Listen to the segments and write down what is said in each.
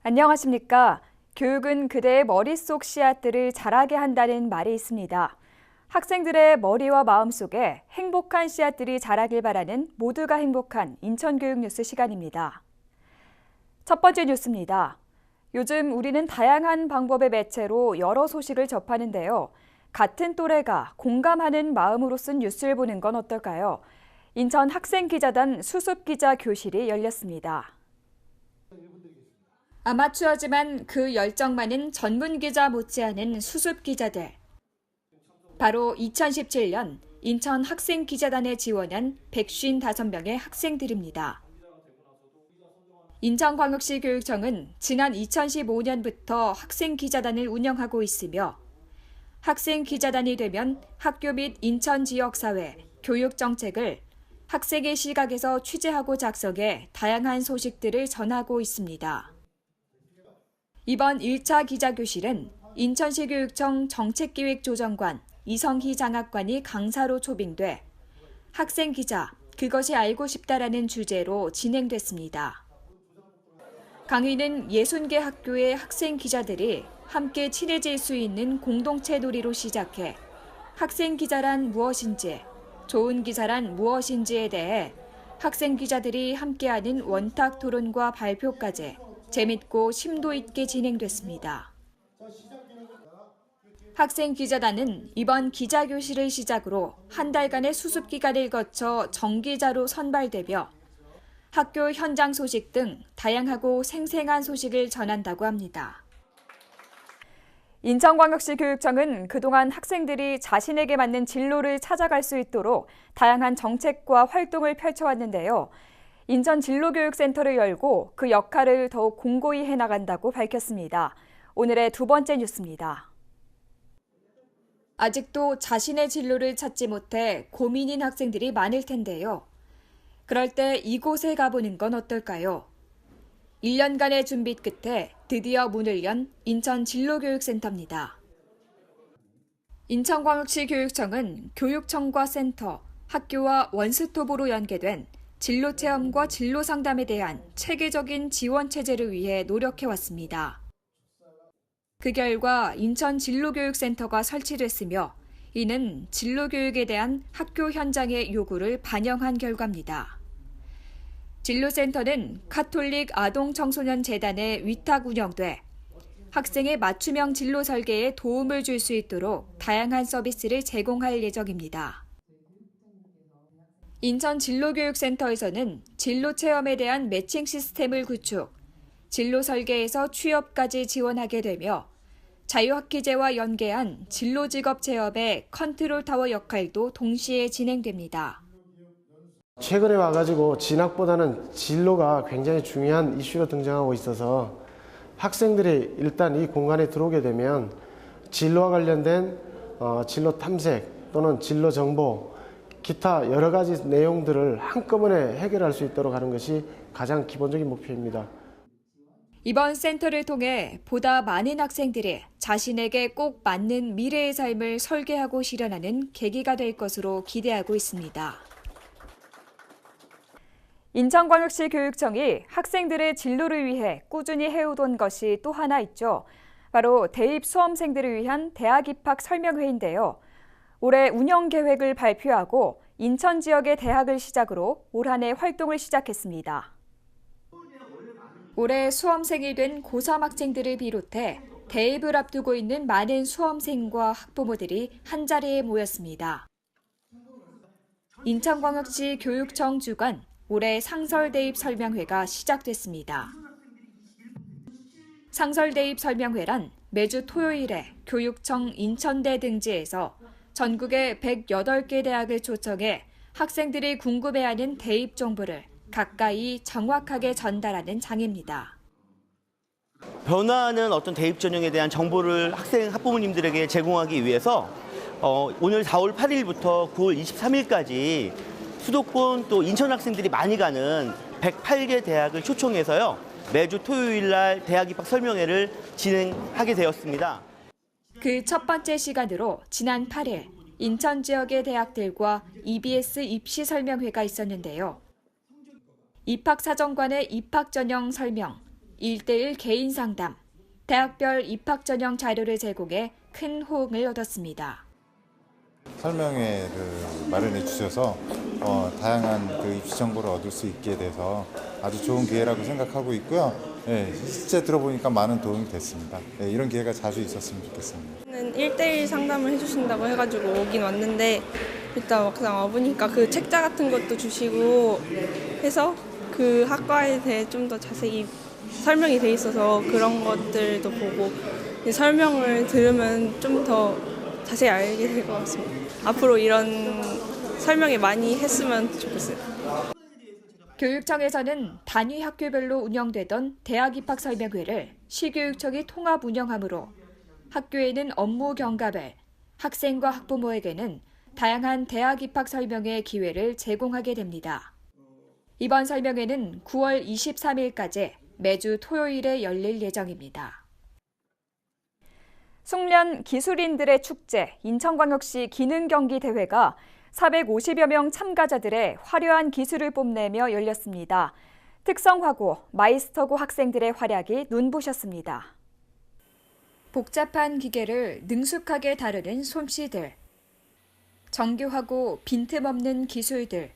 안녕하십니까. 교육은 그대의 머릿속 씨앗들을 자라게 한다는 말이 있습니다. 학생들의 머리와 마음속에 행복한 씨앗들이 자라길 바라는 모두가 행복한 인천교육 뉴스 시간입니다. 첫 번째 뉴스입니다. 요즘 우리는 다양한 방법의 매체로 여러 소식을 접하는데요. 같은 또래가 공감하는 마음으로 쓴 뉴스를 보는 건 어떨까요? 인천 학생기자단 수습기자 교실이 열렸습니다. 아마추어지만 그 열정 많은 전문 기자 못지않은 수습 기자들. 바로 2017년 인천 학생기자단에 지원한 155명의 학생들입니다. 인천광역시 교육청은 지난 2015년부터 학생기자단을 운영하고 있으며 학생기자단이 되면 학교 및 인천 지역사회, 교육정책을 학생의 시각에서 취재하고 작성해 다양한 소식들을 전하고 있습니다. 이번 1차 기자교실은 인천시 교육청 정책기획조정관 이성희 장학관이 강사로 초빙돼 학생 기자, 그것이 알고 싶다라는 주제로 진행됐습니다. 강의는 60개 학교의 학생 기자들이 함께 친해질 수 있는 공동체 놀이로 시작해 학생 기자란 무엇인지, 좋은 기자란 무엇인지에 대해 학생 기자들이 함께하는 원탁 토론과 발표까지 재밌고 심도 있게 진행됐습니다. 학생기자단은 이번 기자교실을 시작으로 한 달간의 수습 기간을 거쳐 정기자로 선발되며 학교 현장 소식 등 다양하고 생생한 소식을 전한다고 합니다. 인천광역시 교육청은 그동안 학생들이 자신에게 맞는 진로를 찾아갈 수 있도록 다양한 정책과 활동을 펼쳐왔는데요. 인천 진로교육센터를 열고 그 역할을 더욱 공고히 해나간다고 밝혔습니다. 오늘의 두 번째 뉴스입니다. 아직도 자신의 진로를 찾지 못해 고민인 학생들이 많을 텐데요. 그럴 때 이곳에 가보는 건 어떨까요? 1년간의 준비 끝에 드디어 문을 연 인천 진로교육센터입니다. 인천광역시 교육청은 교육청과 센터, 학교와 원스톱으로 연계된 진로체험과 진로상담에 대한 체계적인 지원 체제를 위해 노력해왔습니다. 그 결과 인천 진로교육센터가 설치됐으며 이는 진로교육에 대한 학교 현장의 요구를 반영한 결과입니다. 진로센터는 카톨릭 아동청소년재단에 위탁 운영돼 학생의 맞춤형 진로 설계에 도움을 줄 수 있도록 다양한 서비스를 제공할 예정입니다. 인천 진로교육센터에서는 진로 체험에 대한 매칭 시스템을 구축, 진로 설계에서 취업까지 지원하게 되며 자유학기제와 연계한 진로 직업 체험의 컨트롤 타워 역할도 동시에 진행됩니다. 최근에 와가지고 진학보다는 진로가 굉장히 중요한 이슈로 등장하고 있어서 학생들이 일단 이 공간에 들어오게 되면 진로와 관련된 진로 탐색 또는 진로 정보, 기타 여러 가지 내용들을 한꺼번에 해결할 수 있도록 하는 것이 가장 기본적인 목표입니다. 이번 센터를 통해 보다 많은 학생들이 자신에게 꼭 맞는 미래의 삶을 설계하고 실현하는 계기가 될 것으로 기대하고 있습니다. 인천광역시 교육청이 학생들의 진로를 위해 꾸준히 해오던 것이 또 하나 있죠. 바로 대입 수험생들을 위한 대학 입학 설명회인데요. 올해 운영 계획을 발표하고 인천 지역의 대학을 시작으로 올 한 해 활동을 시작했습니다. 올해 수험생이 된 고3 학생들을 비롯해 대입을 앞두고 있는 많은 수험생과 학부모들이 한자리에 모였습니다. 인천광역시 교육청 주관 올해 상설대입 설명회가 시작됐습니다. 상설대입 설명회란 매주 토요일에 교육청 인천대 등지에서 전국의 108개 대학을 초청해 학생들이 궁금해하는 대입 정보를 가까이 정확하게 전달하는 장입니다. 변화하는 어떤 대입 전형에 대한 정보를 학부모님들에게 제공하기 위해서 오늘 4월 8일부터 9월 23일까지 수도권 또 인천 학생들이 많이 가는 108개 대학을 초청해서요. 매주 토요일 날 대학 입학 설명회를 진행하게 되었습니다. 그 첫 번째 시간으로 지난 8일 인천 지역의 대학들과 EBS 입시 설명회가 있었는데요. 입학사정관의 입학 전형 설명, 1:1 개인 상담, 대학별 입학 전형 자료를 제공해 큰 호응을 얻었습니다. 설명회를 마련해 주셔서 다양한 입시 정보를 얻을 수 있게 돼서 아주 좋은 기회라고 생각하고 있고요. 실제 들어보니까 많은 도움이 됐습니다. 이런 기회가 자주 있었으면 좋겠습니다. 1:1 상담을 해주신다고 해가지고 오긴 왔는데 일단 막상 와보니까 그 책자 같은 것도 주시고 해서 그 학과에 대해 좀 더 자세히 설명이 돼 있어서 그런 것들도 보고 설명을 들으면 좀 더 자세히 알게 될 것 같습니다. 앞으로 이런 설명을 많이 했으면 좋겠어요. 교육청에서는 단위 학교별로 운영되던 대학 입학 설명회를 시교육청이 통합 운영하므로 학교에는 업무 경과별, 학생과 학부모에게는 다양한 대학 입학 설명회 기회를 제공하게 됩니다. 이번 설명회는 9월 23일까지 매주 토요일에 열릴 예정입니다. 송년 기술인들의 축제 인천광역시 기능경기대회가 450여 명 참가자들의 화려한 기술을 뽐내며 열렸습니다. 특성화고, 마이스터고 학생들의 활약이 눈부셨습니다. 복잡한 기계를 능숙하게 다루는 솜씨들, 정교하고 빈틈없는 기술들,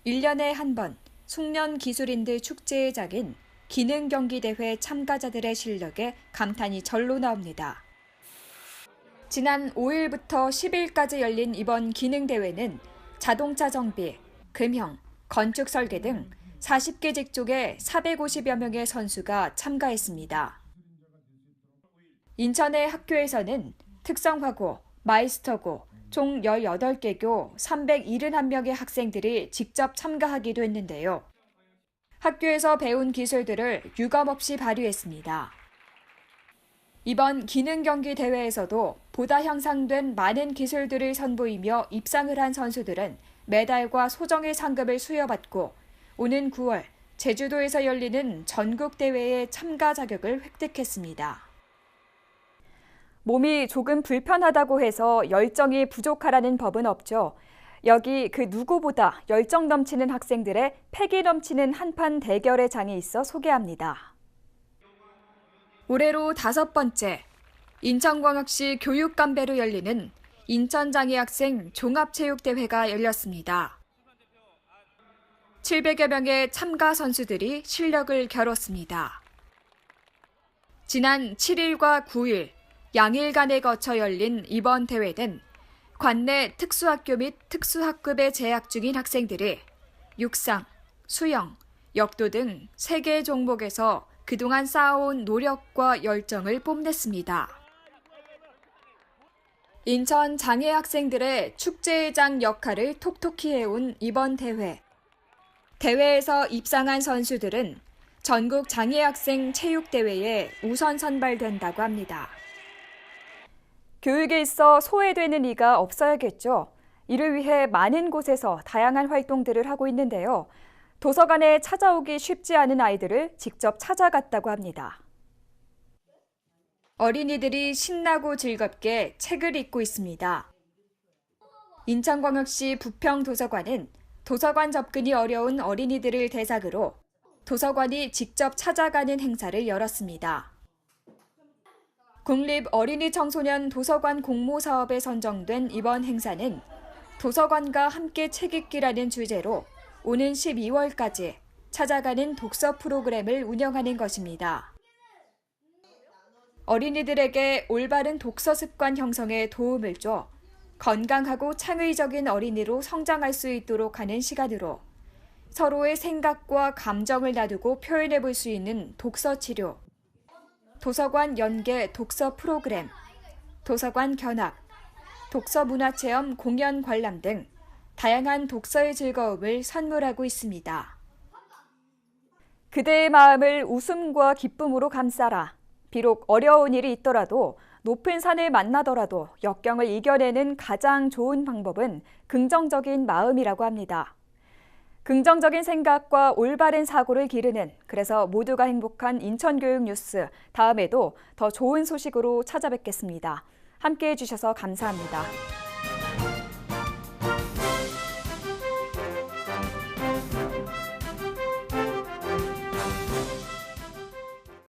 1년에 한 번 송년 기술인들 축제의 장인 기능경기대회 참가자들의 실력에 감탄이 절로 나옵니다. 지난 5일부터 10일까지 열린 이번 기능대회는 자동차 정비, 금형, 건축 설계 등 40개 직종의 450여 명의 선수가 참가했습니다. 인천의 학교에서는 특성화고, 마이스터고, 총 18개교 371명의 학생들이 직접 참가하기도 했는데요. 학교에서 배운 기술들을 유감없이 발휘했습니다. 이번 기능경기 대회에서도 보다 향상된 많은 기술들을 선보이며 입상을 한 선수들은 메달과 소정의 상금을 수여받고 오는 9월 제주도에서 열리는 전국대회에 참가 자격을 획득했습니다. 몸이 조금 불편하다고 해서 열정이 부족하라는 법은 없죠. 여기 그 누구보다 열정 넘치는 학생들의 패기 넘치는 한판 대결의 장이 있어 소개합니다. 올해로 5번째 인천광역시 교육감배로 열리는 인천장애학생 종합체육대회가 열렸습니다. 700여 명의 참가 선수들이 실력을 겨뤘습니다. 지난 7일과 9일 양일간에 거쳐 열린 이번 대회는 관내 특수학교 및 특수학급에 재학 중인 학생들이 육상, 수영, 역도 등 3개 종목에서 그동안 쌓아온 노력과 열정을 뽐냈습니다. 인천 장애 학생들의 축제회장 역할을 톡톡히 해온 이번 대회. 대회에서 입상한 선수들은 전국 장애학생 체육대회에 우선 선발된다고 합니다. 교육에 있어 소외되는 이가 없어야겠죠. 이를 위해 많은 곳에서 다양한 활동들을 하고 있는데요. 도서관에 찾아오기 쉽지 않은 아이들을 직접 찾아갔다고 합니다. 어린이들이 신나고 즐겁게 책을 읽고 있습니다. 인천광역시 부평도서관은 도서관 접근이 어려운 어린이들을 대상으로 도서관이 직접 찾아가는 행사를 열었습니다. 국립어린이청소년 도서관 공모사업에 선정된 이번 행사는 도서관과 함께 책 읽기라는 주제로 오는 12월까지 찾아가는 독서 프로그램을 운영하는 것입니다. 어린이들에게 올바른 독서 습관 형성에 도움을 줘 건강하고 창의적인 어린이로 성장할 수 있도록 하는 시간으로 서로의 생각과 감정을 나누고 표현해 볼 수 있는 독서 치료, 도서관 연계 독서 프로그램, 도서관 견학, 독서 문화체험 공연 관람 등 다양한 독서의 즐거움을 선물하고 있습니다. 그대의 마음을 웃음과 기쁨으로 감싸라. 비록 어려운 일이 있더라도 높은 산을 만나더라도 역경을 이겨내는 가장 좋은 방법은 긍정적인 마음이라고 합니다. 긍정적인 생각과 올바른 사고를 기르는, 그래서 모두가 행복한 인천교육 뉴스, 다음에도 더 좋은 소식으로 찾아뵙겠습니다. 함께해 주셔서 감사합니다.